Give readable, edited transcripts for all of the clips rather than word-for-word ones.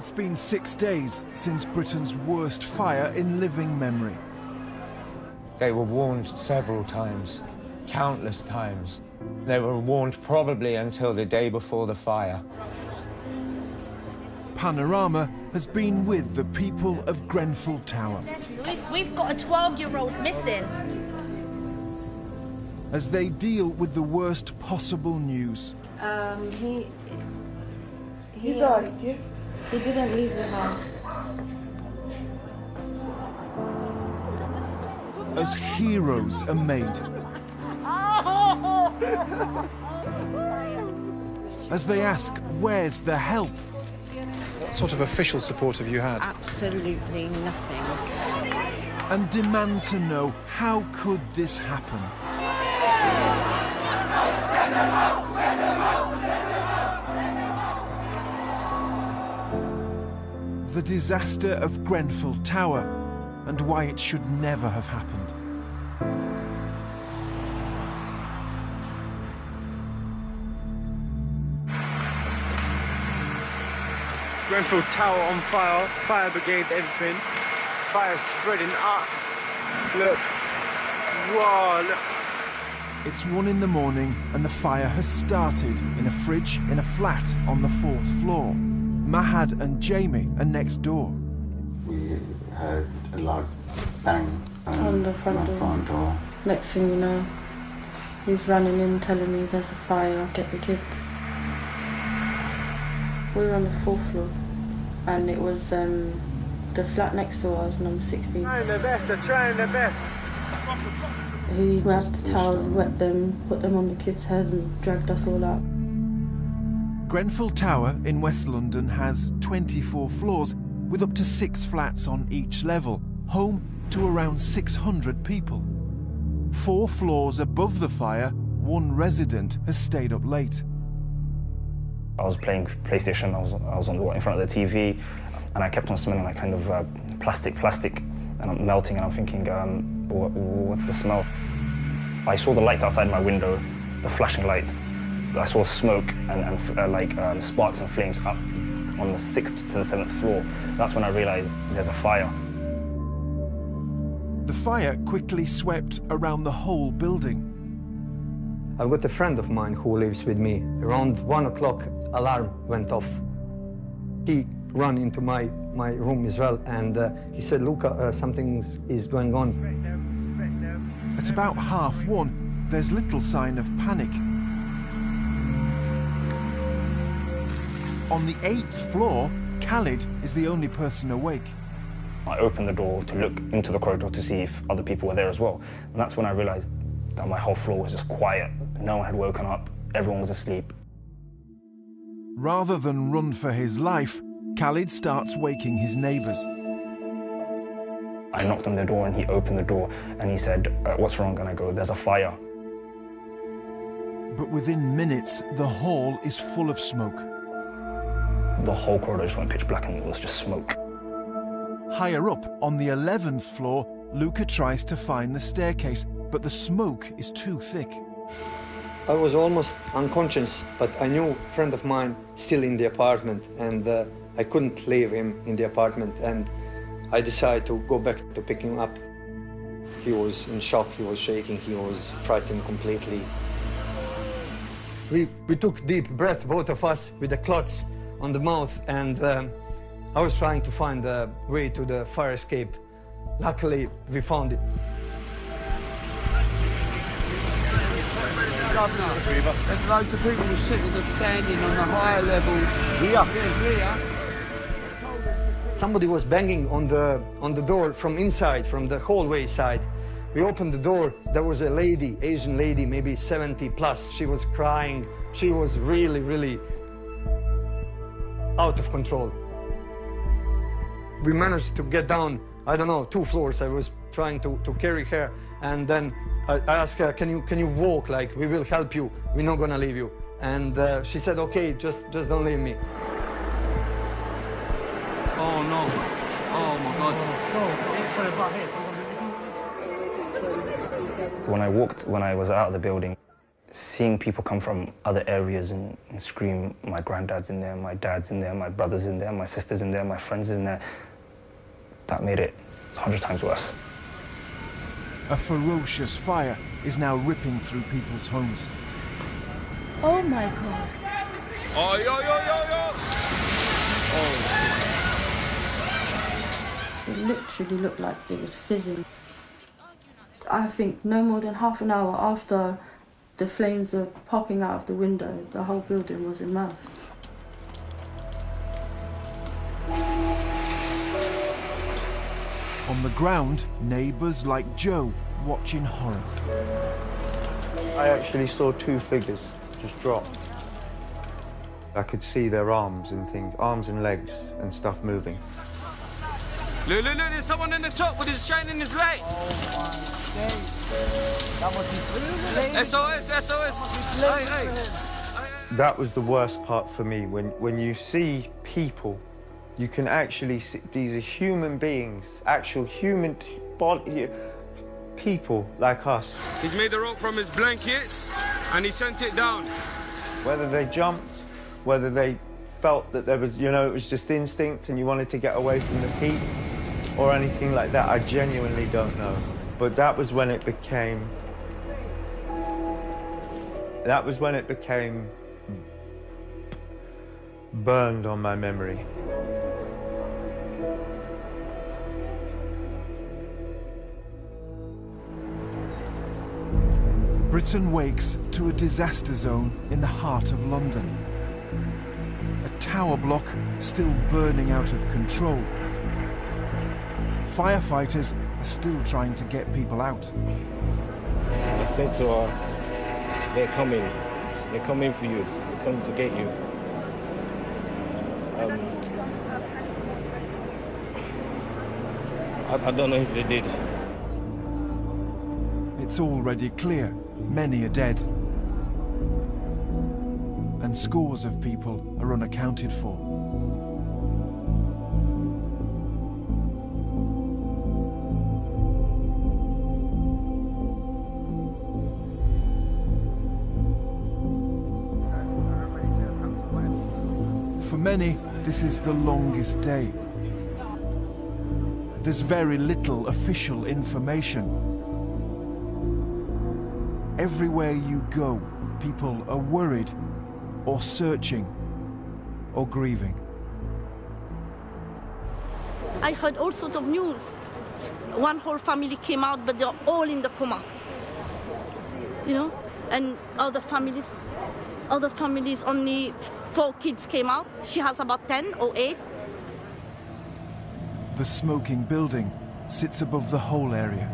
It's been 6 days since Britain's worst fire in living memory. They were warned several times, countless times. They were warned probably until the day before the fire. Panorama has been with the people of Grenfell Tower. We've got a 12-year-old missing. As they deal with the worst possible news. He died, yes? He didn't leave the house. As heroes are made. As they ask, where's the help? What sort of official support have you had? Absolutely nothing. And demand to know, how could this happen? The disaster of Grenfell Tower and why it should never have happened. Grenfell Tower on fire, fire brigade entering, fire spreading up. Look, wow, look. It's 1 in the morning and the fire has started in a fridge in a flat on the 4th floor. Mahad and Jamie are next door. We heard a loud bang on the front door. Next thing you know, he's running in telling me there's a fire, get the kids. We were on the 4th floor and it was the flat next door. I was number 16. Trying their best, they're trying their best. He grabbed the towels, wet them, put them on the kids' head and dragged us all out. Grenfell Tower in West London has 24 floors with up to 6 flats on each level, home to around 600 people. 4 floors above the fire, 1 resident has stayed up late. I was playing PlayStation, I was in front of the TV, and I kept on smelling like kind of plastic, and I'm melting, and I'm thinking, what's the smell? I saw the lights outside my window, the flashing lights. I saw smoke and sparks and flames up on the 6th to the 7th floor. That's when I realized there's a fire. The fire quickly swept around the whole building. I've got a friend of mine who lives with me. Around 1 o'clock, alarm went off. He ran into my room as well, and he said, Luca, something is going on. At about 1:30, there's little sign of panic. On the 8th floor, Khalid is the only person awake. I opened the door to look into the corridor to see if other people were there as well. And that's when I realized that my whole floor was just quiet. No one had woken up, everyone was asleep. Rather than run for his life, Khalid starts waking his neighbours. I knocked on the door and he opened the door and he said, what's wrong? And I go, there's a fire. But within minutes, the hall is full of smoke. The whole corridor just went pitch black and it was just smoke. Higher up, on the 11th floor, Luca tries to find the staircase, but the smoke is too thick. I was almost unconscious, but I knew a friend of mine still in the apartment, and I couldn't leave him in the apartment, and I decided to go back to pick him up. He was in shock, he was shaking, he was frightened completely. We took deep breath, both of us, with the clots on the mouth, and I was trying to find a way to the fire escape. Luckily, we found it. Governor, there's loads of people who are sitting or standing on the higher level here. Somebody was banging on the door from inside, from the hallway side. We opened the door. There was a lady, Asian lady, maybe 70 plus. She was crying. She was really, really out of control. We managed to get down, I don't know, 2 floors. I was trying to carry her, and then I asked her, can you walk? Like, we will help you. We're not gonna leave you. And she said, okay, just don't leave me. Oh no! Oh my God! When I was out of the building, seeing people come from other areas and scream, my granddad's in there, my dad's in there, my brother's in there, my sister's in there, my friend's in there, that made it 100 times worse. A ferocious fire is now ripping through people's homes. Oh my God. Oh, yo, yo, yo, yo! It literally looked like it was fizzing. I think no more than half an hour after the flames were popping out of the window, the whole building was immersed. On the ground, neighbours like Joe watch in horror. I actually saw two figures just drop. I could see their arms and things, arms and legs and stuff moving. Look, look, look, there's someone in the top with his chain in his leg. SOS, SOS. Hey, hey. That was the worst part for me, when you see people, you can actually see these are human beings, actual human body, people like us. He's made the rope from his blankets and he sent it down. Whether they jumped, whether they felt that there was, it was just instinct and you wanted to get away from the heat or anything like that, I genuinely don't know. But that was when it became burned on my memory. Britain wakes to a disaster zone in the heart of London. A tower block still burning out of control. Firefighters are still trying to get people out. They said to her, they're coming for you, they're coming to get you. I don't know if they did. It's already clear many are dead. And scores of people are unaccounted for. For many, this is the longest day. There's very little official information. Everywhere you go, people are worried, or searching, or grieving. I heard all sorts of news. One whole family came out, but they're all in the coma. And other families, only 4 kids came out. She has about 10 or 8. The smoking building sits above the whole area.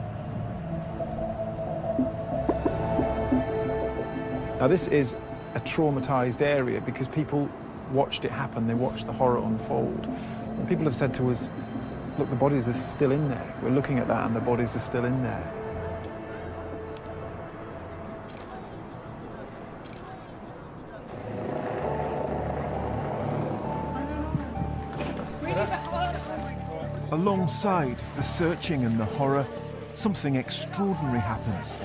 Now, this is a traumatised area because people watched it happen, they watched the horror unfold. And people have said to us, look, the bodies are still in there. We're looking at that and the bodies are still in there. Alongside the searching and the horror, something extraordinary happens.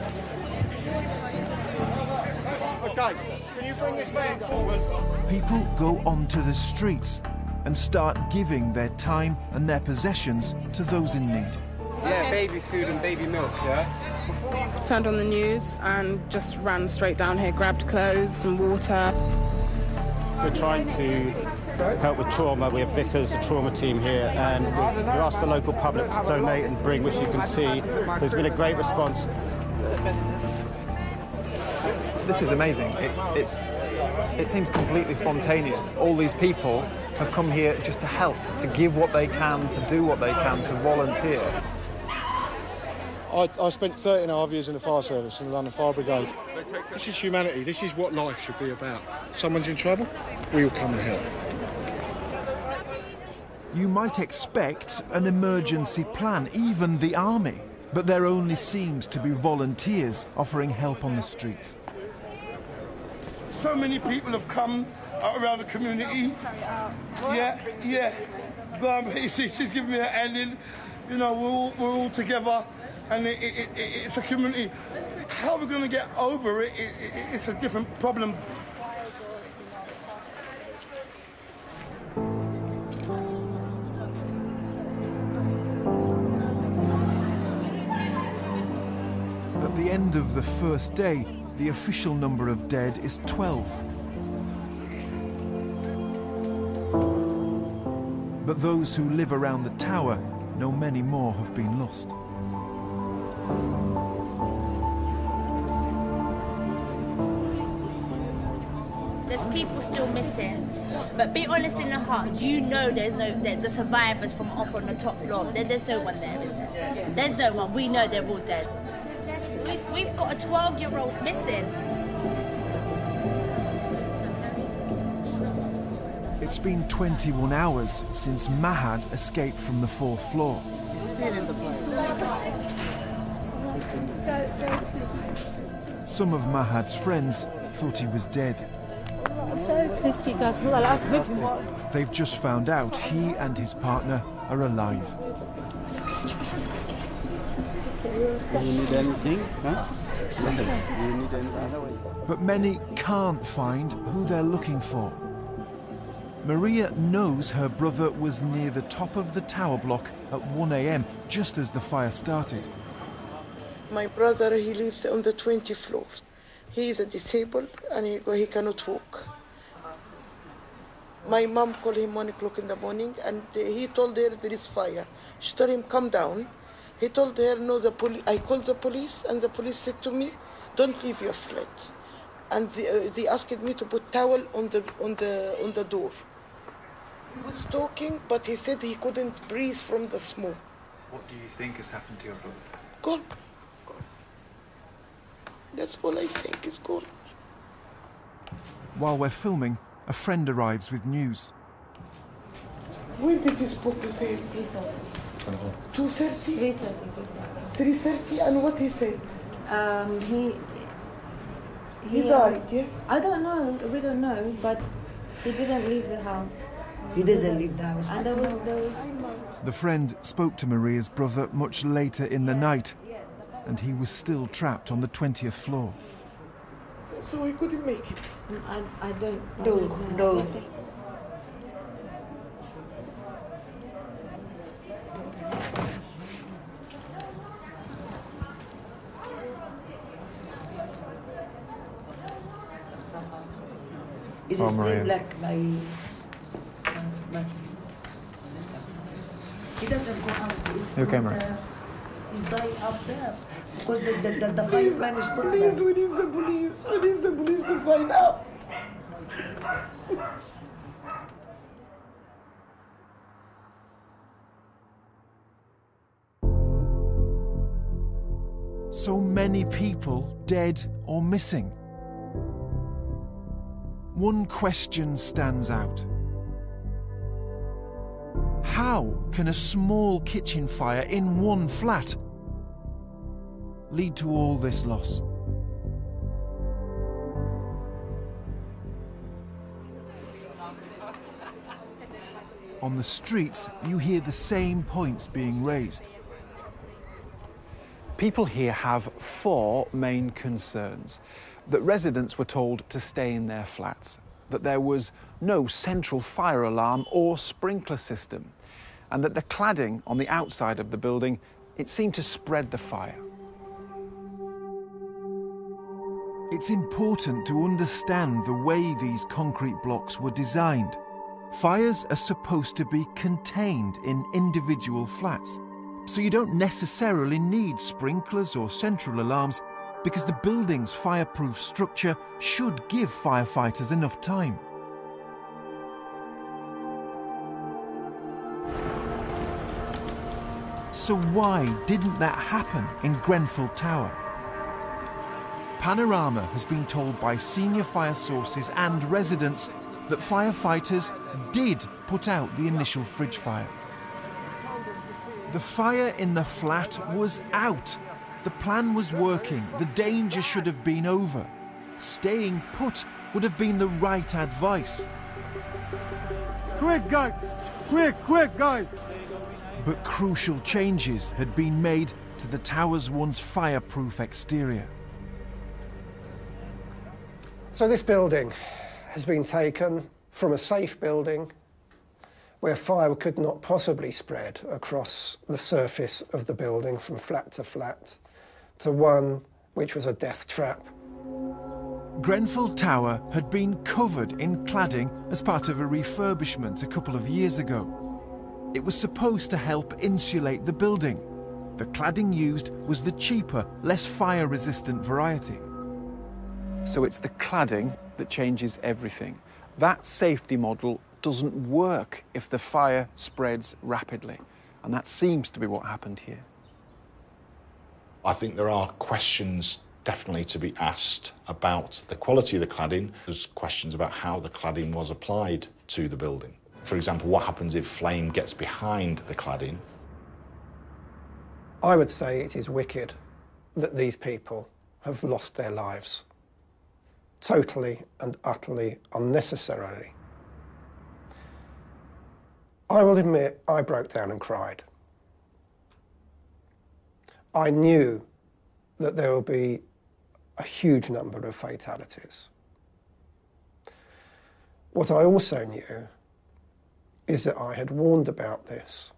Okay, can you bring this man forward? People go onto the streets and start giving their time and their possessions to those in need. Yeah, baby food and baby milk, yeah? Turned on the news and just ran straight down here, grabbed clothes and water. We're trying to help with trauma. We have Vickers, a trauma team here, and we asked the local public to donate and bring, which you can see. There's been a great response. This is amazing. It seems completely spontaneous. All these people have come here just to help, to give what they can, to do what they can, to volunteer. I spent 13.5 years in the fire service in the London Fire Brigade. This is humanity. This is what life should be about. Someone's in trouble, we will come and help. You might expect an emergency plan, even the army, but there only seems to be volunteers offering help on the streets. So many people have come around the community. Yeah. She's giving me a hand in. We're all together, and it's a community. How we're going to get over it, it's a different problem. At the end of the first day, the official number of dead is 12. But those who live around the tower know many more have been lost. There's people still missing, but be honest in the heart, you know there's no, the survivors from off on the top floor, there's no one there, is there? There's no one, we know they're all dead. We've got a 12-year-old missing. It's been 21 hours since Mahad escaped from the 4th floor. Some of Mahad's friends thought he was dead. They've just found out he and his partner are alive. You need anything? Huh? You need anything? But many can't find who they're looking for. Maria knows her brother was near the top of the tower block at 1 a.m, just as the fire started. My brother, he lives on the 20th floor. He is disabled and he cannot walk. My mom called him 1 o'clock in the morning and he told her there is fire. She told him, come down. He told her, no, the police. I called the police and the police said to me, don't leave your flat. And they asked me to put towel on the door. He was talking, but he said he couldn't breathe from the smoke. What do you think has happened to your brother? Gone. That's all I think is gone. While we're filming, a friend arrives with news. When did you speak to him? 3:30. 2:30? 3:30. 3:30, and what he said? He died, yes? I don't know, we don't know, but he didn't leave the house. He didn't leave the house. And there was... The friend spoke to Maria's brother much later in the night, and he was still trapped on the 20th floor. So he couldn't make it? I don't No. know. Is it still like my... He doesn't go out. He's dying up there. Because the fireman is still Please, we need the police. We need the police to find out. So many people dead or missing. One question stands out. How can a small kitchen fire in one flat lead to all this loss? On the streets, you hear the same points being raised. People here have 4 main concerns. That residents were told to stay in their flats, that there was no central fire alarm or sprinkler system, and that the cladding on the outside of the building, it seemed to spread the fire. It's important to understand the way these concrete blocks were designed. Fires are supposed to be contained in individual flats, so you don't necessarily need sprinklers or central alarms because the building's fireproof structure should give firefighters enough time. So why didn't that happen in Grenfell Tower? Panorama has been told by senior fire sources and residents that firefighters did put out the initial fridge fire. The fire in the flat was out. The plan was working. The danger should have been over. Staying put would have been the right advice. Quick, guys! Quick, guys! But crucial changes had been made to the tower's once fireproof exterior. So this building has been taken from a safe building where fire could not possibly spread across the surface of the building from flat to one which was a death trap. Grenfell Tower had been covered in cladding as part of a refurbishment a couple of years ago. It was supposed to help insulate the building. The cladding used was the cheaper, less fire-resistant variety. So it's the cladding that changes everything. That safety model doesn't work if the fire spreads rapidly, and that seems to be what happened here. I think there are questions definitely to be asked about the quality of the cladding. There's questions about how the cladding was applied to the building. For example, what happens if flame gets behind the cladding? I would say it is wicked that these people have lost their lives, totally and utterly unnecessarily. I will admit I broke down and cried. I knew that there will be a huge number of fatalities. What I also knew is that I had warned about this.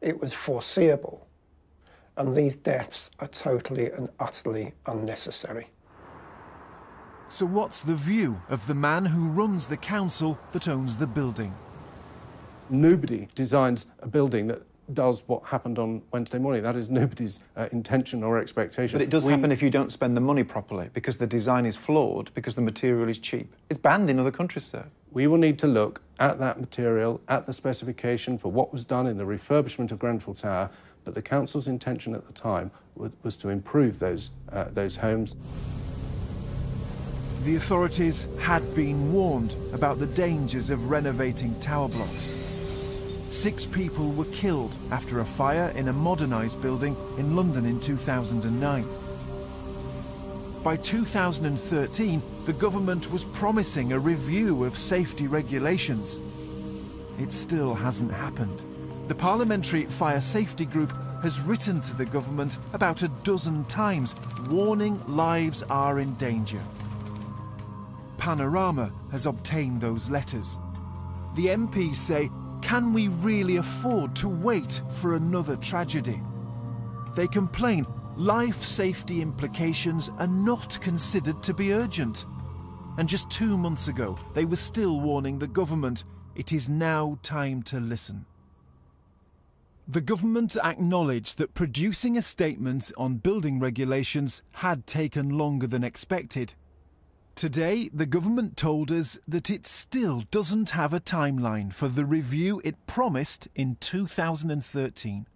It was foreseeable, and these deaths are totally and utterly unnecessary. So what's the view of the man who runs the council that owns the building? Nobody designs a building that does what happened on Wednesday morning. That is nobody's intention or expectation. But it does happen if you don't spend the money properly, because the design is flawed, because the material is cheap. It's banned in other countries, sir. We will need to look at that material, at the specification for what was done in the refurbishment of Grenfell Tower, but the council's intention at the time was to improve those homes. The authorities had been warned about the dangers of renovating tower blocks. 6 people were killed after a fire in a modernised building in London in 2009. By 2013, the government was promising a review of safety regulations. It still hasn't happened. The Parliamentary Fire Safety Group has written to the government about a dozen times, warning lives are in danger. Panorama has obtained those letters. The MPs say, can we really afford to wait for another tragedy? They complain life safety implications are not considered to be urgent. And just 2 months ago, they were still warning the government, it is now time to listen. The government acknowledged that producing a statement on building regulations had taken longer than expected. Today, the government told us that it still doesn't have a timeline for the review it promised in 2013.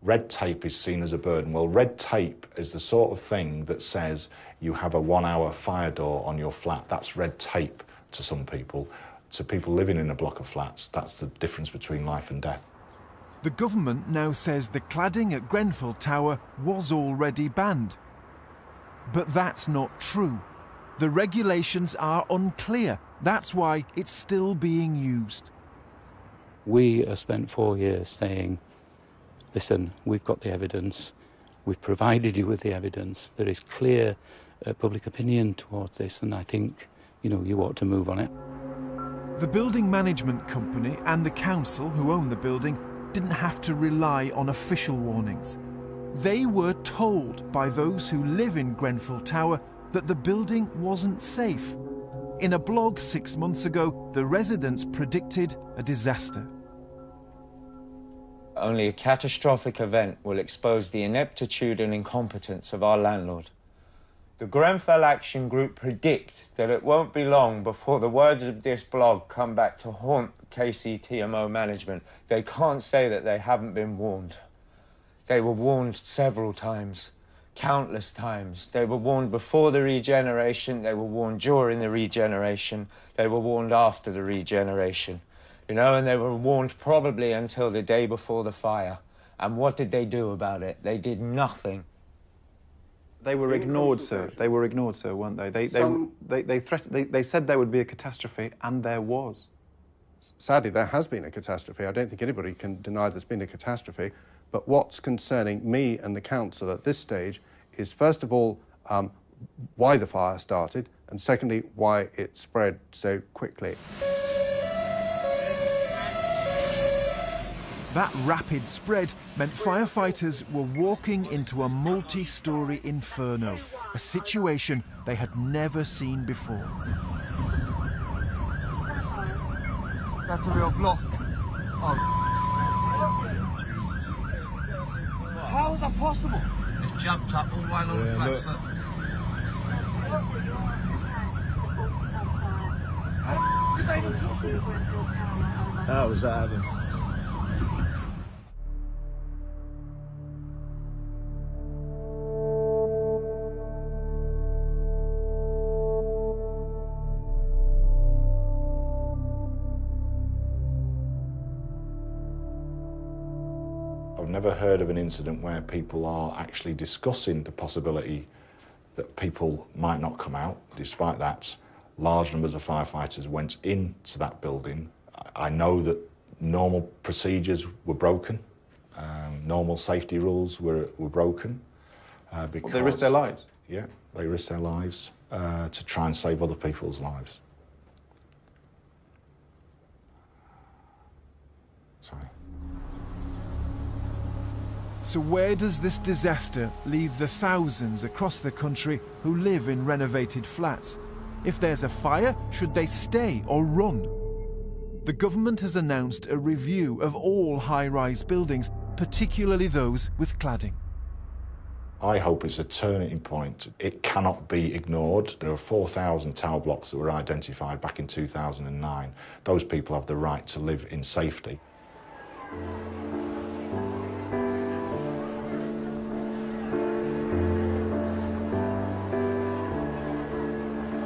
Red tape is seen as a burden. Well, red tape is the sort of thing that says you have a 1-hour fire door on your flat. That's red tape to some people. To people living in a block of flats, that's the difference between life and death. The government now says the cladding at Grenfell Tower was already banned. But that's not true. The regulations are unclear. That's why it's still being used. We have spent 4 years saying, listen, we've got the evidence, we've provided you with the evidence, there is clear public opinion towards this, and I think, you ought to move on it. The building management company and the council who own the building didn't have to rely on official warnings. They were told by those who live in Grenfell Tower that the building wasn't safe. In a blog 6 months ago, the residents predicted a disaster. Only a catastrophic event will expose the ineptitude and incompetence of our landlord. The Grenfell Action Group predict that it won't be long before the words of this blog come back to haunt KCTMO management. They can't say that they haven't been warned. They were warned several times, countless times. They were warned before the regeneration, they were warned during the regeneration, they were warned after the regeneration. And they were warned probably until the day before the fire. And what did they do about it? They did nothing. They were ignored, sir. They were ignored, sir, weren't they? They said there would be a catastrophe, and there was. Sadly, there has been a catastrophe. I don't think anybody can deny there's been a catastrophe. But what's concerning me and the council at this stage is, first of all, why the fire started, and secondly, why it spread so quickly. That rapid spread meant firefighters were walking into a multi-storey inferno, a situation they had never seen before. That's a real bluff. Oh. How is that possible? It's jumped up all the way along the flats. Look. How is that even possible? How was that happening? I've never heard of an incident where people are actually discussing the possibility that people might not come out. Despite that, large numbers of firefighters went into that building. I know that normal procedures were broken, normal safety rules were broken. Because they risked their lives? Yeah, they risked their lives to try and save other people's lives. Sorry. So where does this disaster leave the thousands across the country who live in renovated flats? If there's a fire, should they stay or run? The government has announced a review of all high-rise buildings, particularly those with cladding. I hope it's a turning point. It cannot be ignored. There are 4,000 tower blocks that were identified back in 2009. Those people have the right to live in safety.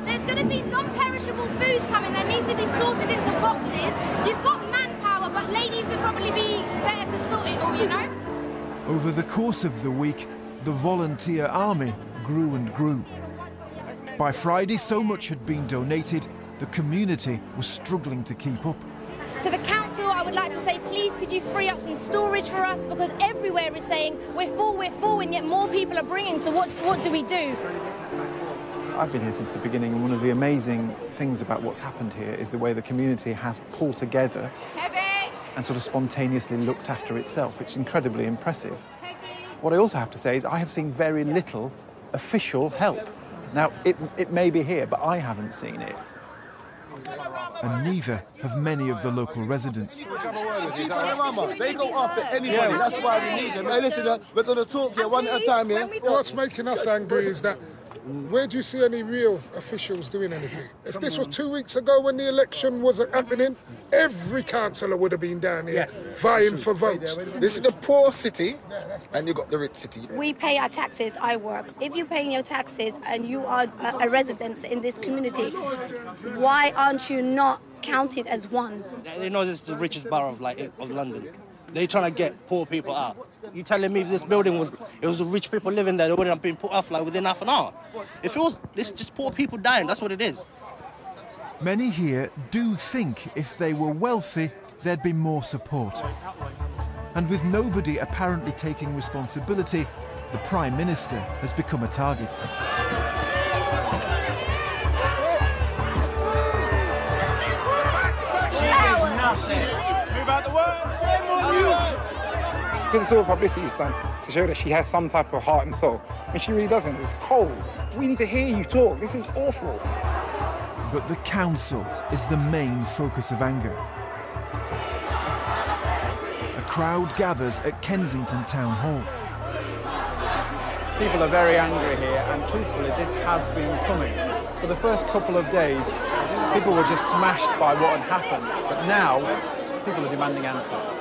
There's going to be non-perishable foods coming that needs to be sorted into boxes. You've got manpower, but ladies would probably be better to sort it all, you know? Over the course of the week, the volunteer army grew and grew. By Friday, so much had been donated, the community was struggling to keep up. To the council, I would like to say, please could you free up some storage for us, because everywhere is saying we're full, and yet more people are bringing, so what do we do? I've been here since the beginning, and one of the amazing things about what's happened here is the way the community has pulled together and sort of spontaneously looked after itself. It's incredibly impressive. What I also have to say is I have seen very little official help. Now, it may be here, but I haven't seen it. And neither have many of the local residents. They go after anybody, that's why we need them. Hey, listen, we're going to talk here one at a time, yeah? What's making us angry is that where do you see any real officials doing anything? If this was 2 weeks ago when the election was happening, every councillor would have been down here vying for votes. This is the poor city, and you got the rich city. We pay our taxes, I work. If you're paying your taxes and you are a resident in this community, why aren't you not counted as one? They know this is the richest borough of London. They're trying to get poor people out. You telling me if this building was the rich people living there, they wouldn't have been put off within half an hour. If it was, it's just poor people dying, that's what it is. Many here do think if they were wealthy, there'd be more support. And with nobody apparently taking responsibility, the Prime Minister has become a target. Move out the way! Shame on you! Because it's all publicity stunt to show that she has some type of heart and soul. And she really doesn't. It's cold. We need to hear you talk. This is awful. But the council is the main focus of anger. A crowd gathers at Kensington Town Hall. People are very angry here, and truthfully, this has been coming. For the first couple of days, people were just smashed by what had happened. But now, people are demanding answers.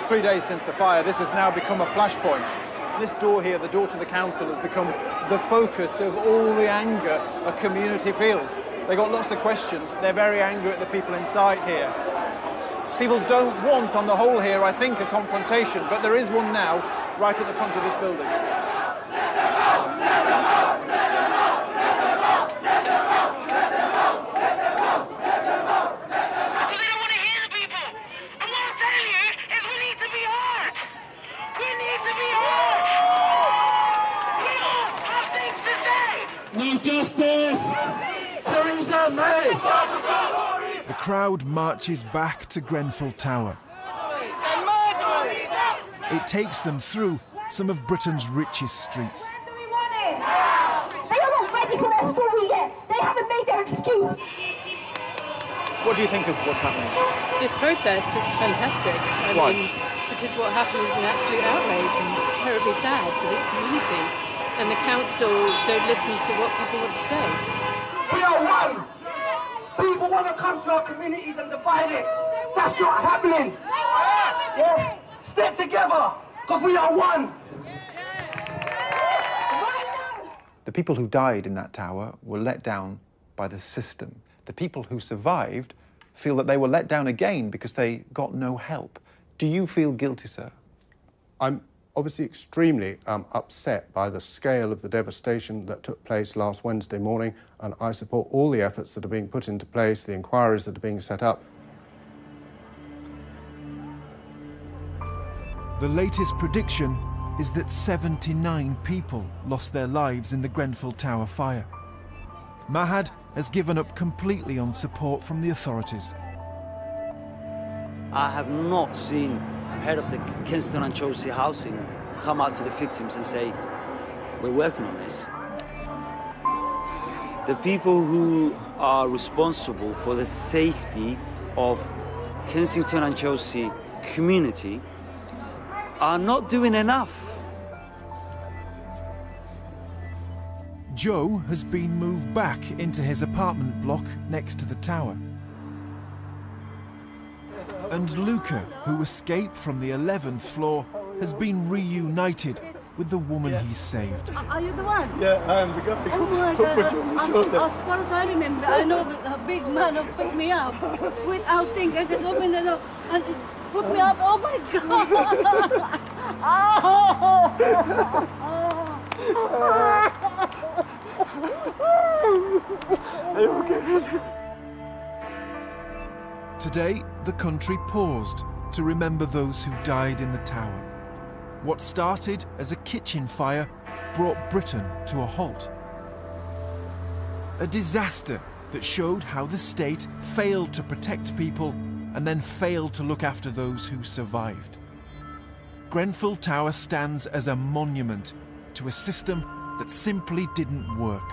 Three days since the fire, this has now become a flashpoint. This door here, the door to the council, has become the focus of all the anger a community feels. They've got lots of questions. They're very angry at the people inside here. People don't want, on the whole here, I think, a confrontation, but there is one now, right at the front of this building. The crowd marches back to Grenfell Tower. It takes them through some of Britain's richest streets. They are not ready for their story yet. They haven't made their excuse. What do you think of what's happening? This protest, it's fantastic. I mean, because what happened is an absolute outrage and terribly sad for this community. And the council don't listen to what people want to say. We are one. People want to come to our communities and divide it. That's not happening. Yeah? Stick together, because we are one. The people who died in that tower were let down by the system. The people who survived feel that they were let down again because they got no help. Do you feel guilty, sir? I'm obviously extremely upset by the scale of the devastation that took place last Wednesday morning, and I support all the efforts that are being put into place, the inquiries that are being set up. The latest prediction is that 79 people lost their lives in the Grenfell Tower fire. Mahad has given up completely on support from the authorities. I have not seen head of the Kensington and Chelsea housing come out to the victims and say, we're working on this. The people who are responsible for the safety of Kensington and Chelsea community are not doing enough. Joe has been moved back into his apartment block next to the tower. And Luca, who escaped from the 11th floor, has been reunited with the woman he saved. Are you the one? Yeah, I am the guy. Oh my God. As far as I remember, I know a big man who picked me up without thinking. I just opened the door and put me up. Oh my God. Are you okay? Today, the country paused to remember those who died in the tower. What started as a kitchen fire brought Britain to a halt. A disaster that showed how the state failed to protect people and then failed to look after those who survived. Grenfell Tower stands as a monument to a system that simply didn't work.